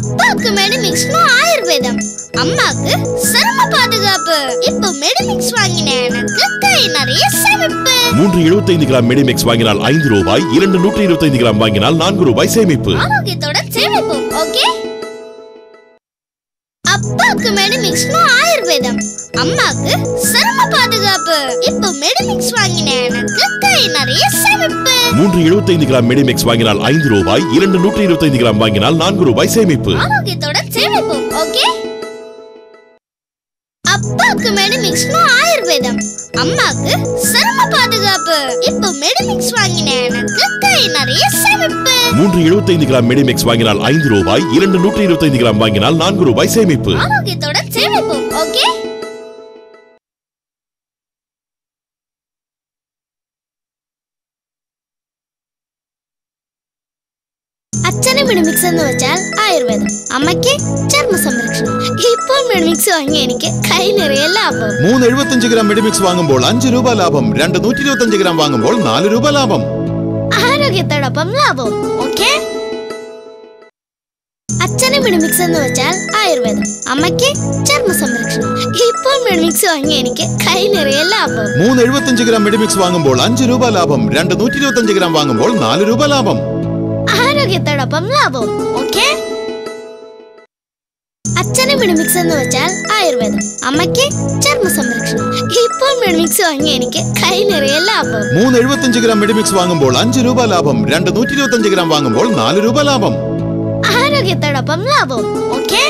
அப்பாக்கு மெடிமிக்ஸ்னா ஆயுர்வேதம், அம்மாக்கு சரும பாதுகாப்பு. இப்போ மெடிமிக்ஸ் வாங்கின எனக்கு கை நிறைய சேமிப்பு. 375 கிராம் மெடிமிக்ஸ் வாங்கினால் 5 ரூபாய், 225 கிராம் வாங்கினால் 4 ரூபாய் சேமிப்பு. ஆரோக்கியத்தோட சேமிப்பு. ஓகே. அப்பாக்கு மெடிமிக்ஸ்னா ஆயுர்வேதம், அம்மாக்கு சரும பாதுகாப்பு. இப்போ மெடிமிக்ஸ் வாங்கின எனக்கு கை நிறைய சேமிப்பு. 375 கிராம் மெடிமிக்ஸ் வாங்கினால் 5 ரூபாய், 225 கிராம் வாங்கினால் 4 ரூபாய் சேமிப்பு. ஆரோக்கியத்தோட சேமிப்பு. ஓகே. அப்பாக்கு மெடிமிக்ஸ்னா ஆயுர்வேதம், அம்மாக்கு சரும பாதுகாப்பு. இப்போ மெடிமிக்ஸ் வாங்கின எனக்கு கை நிறைய சேமிப்பு. 375 கிராம் மெடிமிக்ஸ் வாங்கினால் 5 ரூபாய், 225 கிராம் வாங்கினால் 4 ரூபாய் சேமிப்பு. ஆரோக்கியத்தோட சேமிப்பு. ஓகே. അച്ഛനെ മെഡിമിക്സ് എന്ന് വെച്ചാൽ ആയുർവേദം, അമ്മയ്ക്ക് ചർമ്മ സംരക്ഷണം. ഇപ്പോൾ മെഡിമിക്സ് വാങ്ങി എനിക്ക് കൈ നിറയെ ലാഭം. 375 ഗ്രാം മെഡിമിക്സ് വാങ്ങുമ്പോൾ 5 രൂപ ലാഭം, 225 ഗ്രാം വാങ്ങുമ്പോൾ 4 രൂപ ലാഭം. ആരോഗ്യത്തോടൊപ്പം ലാഭം. ഓക്കെ. അച്ഛനെ മെഡിമിക്സ് എന്ന് വെച്ചാൽ ആയുർവേദം, അമ്മയ്ക്ക് ചർമ്മ സംരക്ഷണം. ഇപ്പോൾ മെഡിമിക്സ് വാങ്ങി എനിക്ക് കൈ നിറയെ ലാഭം. 375 ഗ്രാം മെഡിമിക്സ് വാങ്ങുമ്പോൾ 5 രൂപ ലാഭം, 225 ഗ്രാം വാങ്ങുമ്പോൾ 4 രൂപ ലാഭം. ആരോഗ്യത്തോടൊപ്പം ലാഭം. ഓക്കെ. അച്ഛനെ മെഡിമിക്സ് എന്ന് വെച്ചാൽ ആയുർവേദം, അമ്മയ്ക്ക് ചർമ്മ സംരക്ഷണം. ഇപ്പോൾ മെഡിമിക്സ് വാങ്ങി എനിക്ക് കൈ നിറയെ ലാഭം. 375 ഗ്രാം മെഡിമിക്സ് വാങ്ങുമ്പോൾ 5 രൂപ ലാഭം, 225 ഗ്രാം വാങ്ങുമ്പോൾ 4 രൂപ ലാഭം. ആരോഗ്യത്തോടൊപ്പം ലാഭം. ഓക്കെ.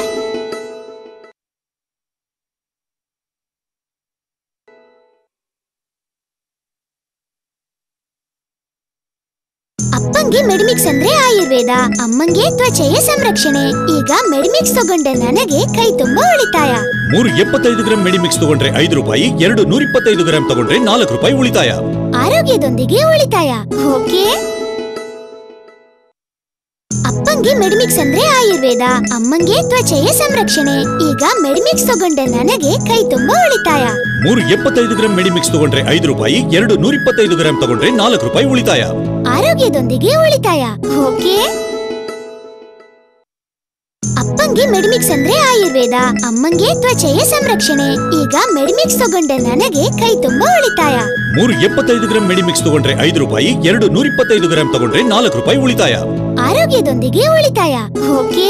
ಅಪ್ಪಂಗೆ ಮೆಡಿಮಿಕ್ಸ್ ಅಂದ್ರೆ ಆಯುರ್ವೇದ, ಅಮ್ಮಂಗೆ ತ್ವಚೆಯ ಸಂರಕ್ಷಣೆ. ಈಗ ಮೆಡಿಮಿಕ್ಸ್ ತಗೊಂಡೆ ನನಗೆ ಕೈ ತುಂಬಾ ಉಳಿತಾಯ. 375 ಗ್ರಾಂ ಮೆಡಿಮಿಕ್ಸ್ ತಗೊಂಡ್ರೆ 5 ರೂಪಾಯಿ, 225 ಗ್ರಾಂ ತಗೊಂಡ್ರೆ 4 ರೂಪಾಯಿ ಉಳಿತಾಯ. ಆರೋಗ್ಯದೊಂದಿಗೆ ಉಳಿತಾಯ. ಓಕೆ. ಅಪ್ಪಂಗೆ ಮೆಡಿಮಿಕ್ಸ್ ಅಂದ್ರೆ ಆಯುರ್ವೇದ, ಅಮ್ಮಂಗೆ ತ್ವಚೆಯ ಸಂರಕ್ಷಣೆ. ಈಗ ಮೆಡಿಮಿಕ್ಸ್ ತಗೊಂಡೆ ನನಗೆ ಕೈ ತುಂಬಾ ಉಳಿತಾಯ. 375 ಗ್ರಾಂ ಮೆಡಿಮಿಕ್ಸ್ ತಗೊಂಡ್ರೆ 5 ರೂಪಾಯಿ, 225 ಗ್ರಾಂ ತಗೊಂಡ್ರೆ 4 ರೂಪಾಯಿ ಉಳಿತಾಯ. ಆರೋಗ್ಯದೊಂದಿಗೆ ಉಳಿತಾಯ. ಓಕೆ. ಅಪ್ಪಂಗೆ ಮೆಡಿಮಿಕ್ಸ್ ಅಂದ್ರೆ ಆಯುರ್ವೇದ, ಅಮ್ಮಂಗೆ ತ್ವಚೆಯ ಸಂರಕ್ಷಣೆ. ಈಗ ಮೆಡಿಮಿಕ್ಸ್ ತಗೊಂಡೆ ನನಗೆ ಕೈ ತುಂಬಾ ಉಳಿತಾಯ. 375 ಗ್ರಾಂ ಮೆಡಿಮಿಕ್ಸ್ ತಗೊಂಡ್ರೆ 5 ರೂಪಾಯಿ, 225 ಗ್ರಾಂ ತಗೊಂಡ್ರೆ 4 ರೂಪಾಯಿ ಉಳಿತಾಯ. ಆರೋಗ್ಯದೊಂದಿಗೆ ಉಳಿತಾಯ. ಓಕೆ.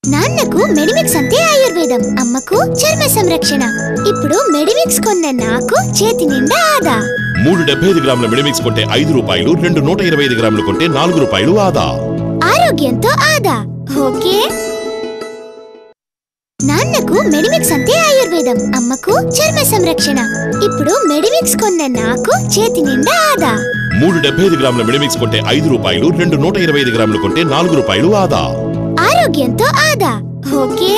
నాన్నకు మెడిమిక్స్ అంటే ఆయుర్వేదం, అమ్మకు చర్మ సంరక్షణ. ఇప్పుడు మెడిమిక్స్ కొన్న నాకు చేతి నిండా ఆదా. 375 గ్రాముల మెడిమిక్స్ కొంటే 5 రూపాయలు, 225 గ్రాములు కొంటే 4 రూపాయలు ఆదా. ఆరోగ్యంతో ఆదా. ఓకే. నాన్నకు మెడిమిక్స్ అంటే ఆయుర్వేదం, అమ్మకు చర్మ సంరక్షణ. ఇప్పుడు మెడిమిక్స్ కొన్న నాకు చేతి నిండా ఆదా. 375 గ్రాముల మెడిమిక్స్ కొంటే 5 రూపాయలు, 225 గ్రాములు కొంటే 4 రూపాయలు ఆదా. ఆరోగ్యంతో ఆదా. ఓకే.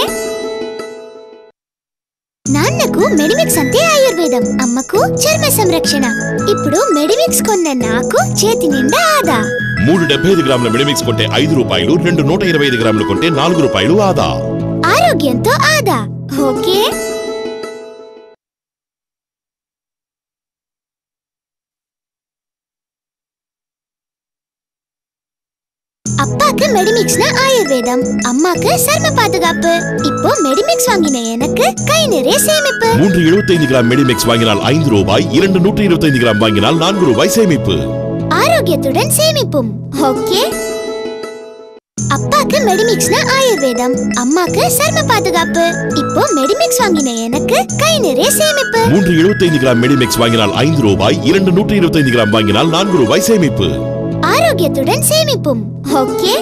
నాన్నకు మెడిమిక్స్ అంటే ఆయుర్వేదం, అమ్మకు చర్మ సంరక్షణ. ఇప్పుడు మెడిమిక్స్ కొన్న నాకు చేతి నిండా ఆదా. 375 గ్రాముల మెడిమిక్స్ కొంటే 5 రూపాయలు, 225 గ్రాములు కొంటే 4 రూపాయలు ఆదా. ఆరోగ్యంతో ఆదా. ఓకే. அப்பாக்கு மெடிமிக்ஸ்னா ஆயுர்வேதம், அம்மாக்கு சர்ம பாதுகாப்பு. இப்போ மெடிமிக்ஸ் வாங்கின எனக்கு கை நிறைய சேமிப்பு. 375 கிராம் மெடிமிக்ஸ் வாங்கினால் 5 ரூபாய், 225 கிராம் வாங்கினால் 4 ரூபாய் சேமிப்பு. ஆரோக்கியத்துடன் சேமிப்பும். ஓகே. அப்பாக்கு மெடிமிக்ஸ்னா ஆயுர்வேதம், அம்மாக்கு சர்ம பாதுகாப்பு. இப்போ மெடிமிக்ஸ் வாங்கின எனக்கு கை நிறைய சேமிப்பு. 375 கிராம் மெடிமிக்ஸ் வாங்கினால் 5 ரூபாய், 225 கிராம் வாங்கினால் 4 ரூபாய் சேமிப்பு. ஆரோக்கியத்துடன் சேமிப்பும். ஓகே.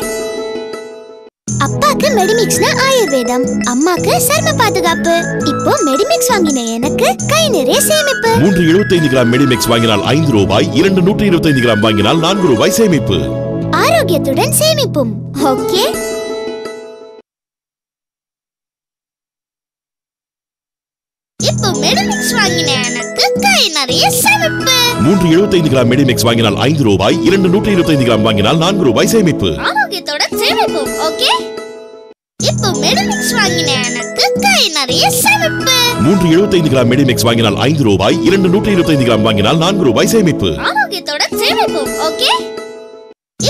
அப்பாக்கு மெடிமிக்ஸ்னா ஆயுர்வேதம், அம்மாக்கு சர்ம பாதுகாப்பு. இப்போ மெடிமிக்ஸ் வாங்கின எனக்கு கை நிறைய சேமிப்பு. 375 கிராம் மெடிமிக்ஸ் வாங்கினால் 5 ரூபாய், 225 கிராம் வாங்கினால் 4 ரூபாய் சேமிப்பு. ஆரோக்கியத்துடன் சேமிப்பும். ஓகே. இப்போ மெடிமிக்ஸ் வாங்கின எனக்கு கை நிறைய சேமிப்பு. 375 கிராம் மெடிமிக்ஸ் வாங்கினால் 5 ரூபாய், 225 கிராம் வாங்கினால் 4 ரூபாய் சேமிப்பு. ஆரோக்கியத்தோட சேமிப்பும். ஓகே. இப்போ மெடிமிக்ஸ் வாங்கின எனக்கு எனக்கு கை நிறைய சேமிப்பு. 375 கிராம் மெடிமிக்ஸ் வாங்கினால் 5 ரூபாய், 225 கிராம் வாங்கினால் 4 ரூபாய் சேமிப்பு. ஆரோக்கியத்தோட சேமிப்போம். ஓகே,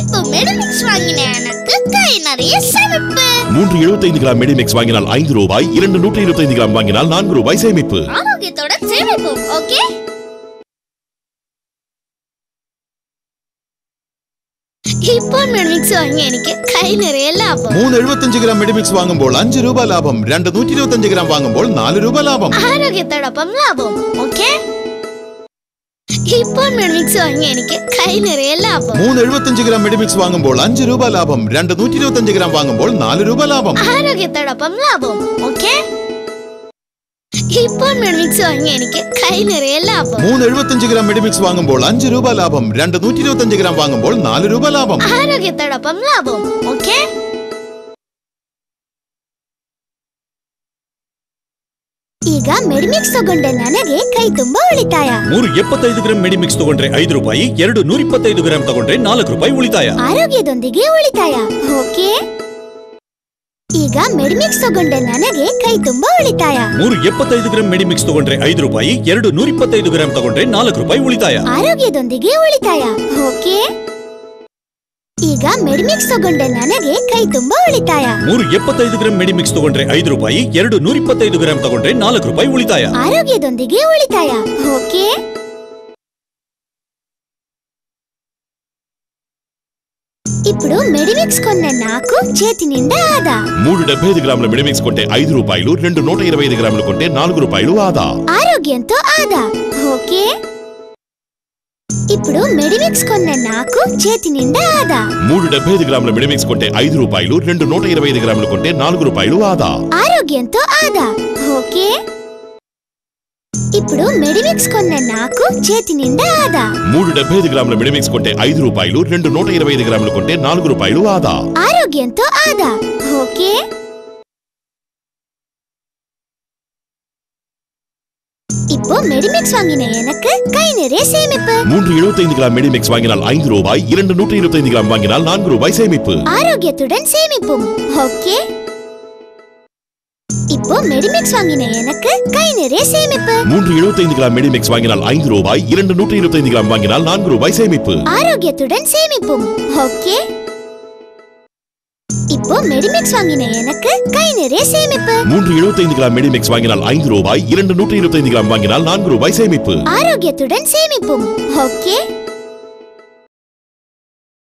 இப்போ மெடிமிக்ஸ் வாங்கின எனக்கு கை நிறைய சேமிப்பு. 375 கிராம் மெடிமிக்ஸ் வாங்கினால் 5 ரூபாய், 225 கிராம் வாங்கினால் 4 ரூபாய் சேமிப்பு. ஆரோக்கியத்தோட சேமிப்போம். ஓகே, இப்போ மெடிமிக்ஸ் வாங்கி எனக்கு கை நிறைய லாபம். 375 கிராம் மெடிமிக்ஸ் வாங்கும்போது 5 ரூபாய் லாபம். 225 கிராம் வாங்கும்போது 4 ரூபாய் லாபம். ஆரோக்கியத்தோடப்பம் லாபம். ஓகே, இப்போ மெடிமிக்ஸ் வாங்கி எனக்கு கை நிறைய லாபம். 375 கிராம் மெடிமிக்ஸ் வாங்கும்போது 5 ரூபாய் லாபம். 225 கிராம் வாங்கும்போது 4 ரூபாய் லாபம். ஆரோக்கியத்தோடப்பம் லாபம். ஓகே, இப்போ மெடிமிக்ஸ் வாங்கி எனக்கு கை நிறைய லாபம். 375 கிராம் மெடிமிக்ஸ் வாங்கும்போது 5 ரூபாய் லாபம். 225 கிராம் வாங்கும்போது 4 ரூபாய் லாபம். ஆரோக்கியத்தோடப்பம் லாபம். ஓகே, ಈಗ ಮೆಡಿಮಿಕ್ಸ್ ತಗೊಂಡೆ ನನಗೆ ಕೈ ತುಂಬಾ ಉಳಿತಾಯ. 375 ಗ್ರಾಂ ಮೆಡಿಮಿಕ್ಸ್ ತಗೊಂಡ್ರೆ 5 ರೂಪಾಯಿ, 225 ಗ್ರಾಂ ತಗೊಂಡ್ರೆ 4 ರೂಪಾಯಿ ಉಳಿತಾಯ. ಆರೋಗ್ಯದೊಂದಿಗೆ ಉಳಿತಾಯ. ಓಕೆ, ಈಗ ಮೆಡಿಮಿಕ್ಸ್ ತಗೊಂಡೆ ನನಗೆ ಕೈ ತುಂಬಾ ಉಳಿತಾಯ. 375 ಗ್ರಾಂ ಮೆಡಿಮಿಕ್ಸ್ ತಗೊಂಡ್ರೆ 5 ರೂಪಾಯಿ, 225 ಗ್ರಾಂ ತಗೊಂಡ್ರೆ 4 ರೂಪಾಯಿ ಉಳಿತಾಯ. ಆರೋಗ್ಯದೊಂದಿಗೆ ಉಳಿತಾಯ. ಓಕೆ, ಈಗ ಮೆಡಿಮಿಕ್ಸ್ ತಗೊಂಡೆ ನನಗೆ ಕೈ ತುಂಬಾ ಉಳಿತಾಯ. 375 ಗ್ರಾಂ ಮೆಡಿಮಿಕ್ಸ್ ತಗೊಂಡ್ರೆ 5 ರೂಪಾಯಿ, 225 ಗ್ರಾಂ ತಗೊಂಡ್ರೆ 4 ರೂಪಾಯಿ ಉಳಿತಾಯ. ಆರೋಗ್ಯದೊಂದಿಗೆ ಉಳಿತಾಯ. ಓಕೆ, ఇప్పుడు మెడిమిక్స్ కొన్న నాకు చేతి నిండా ఆదా. 375 గ్రాముల మెడిమిక్స్ కొంటే 5 రూపాయలు, 2 125 గ్రాములు కొంటే 4 రూపాయలు ఆదా. ఆరోగ్యంతో ఆదా. ఓకే, ఇప్పుడు మెడిమిక్స్ కొన్న నాకు చేతి నిండా ఆదా. 375 గ్రాముల మెడిమిక్స్ కొంటే 5 రూపాయలు, 2 125 గ్రాములు కొంటే 4 రూపాయలు ఆదా. ఆరోగ్యంతో ఆదా. ఓకే, ఇప్పుడు మెడిమిక్స్ కొన్న నాకు చేతి నిండా ఆదా. 375 గ్రాముల మెడిమిక్స్ కొంటే 5 రూపాయలు, 2 125 గ్రాములు కొంటే 4 రూపాయలు ఆదా. ఆరోగ్యంతో ఆదా. ఓకే, இப்போ மெடிமிக்ஸ் வாங்கின எனக்கு கை நிறைய சேமிப்பு. 375 கிராம் மெடிமிக்ஸ் வாங்கினால் 5 ரூபாய், 225 கிராம் வாங்கினால் 4 ரூபாய் சேமிப்பு. ஆரோக்கியத்துடன் சேமிப்பும். ஓகே, இப்போ மெடிமிக்ஸ் வாங்கின எனக்கு கை நிறைய சேமிப்பு. 375 கிராம் மெடிமிக்ஸ் வாங்கினால் 5 ரூபாய், 225 கிராம் வாங்கினால் 4 ரூபாய் சேமிப்பு. ஆரோக்கியத்துடன் சேமிப்பும். ஓகே, இப்போ மெடிமிக்ஸ் வாங்கின எனக்கு கை நிறைய சேமிப்பு. 375 கிராம் மெடிமிக்ஸ் வாங்கினால் 5 ரூபாய், 225 கிராம் வாங்கினால் 4 ரூபாய் சேமிப்பு. ஆரோக்கியத்துடன் சேமிப்பும். ஓகே,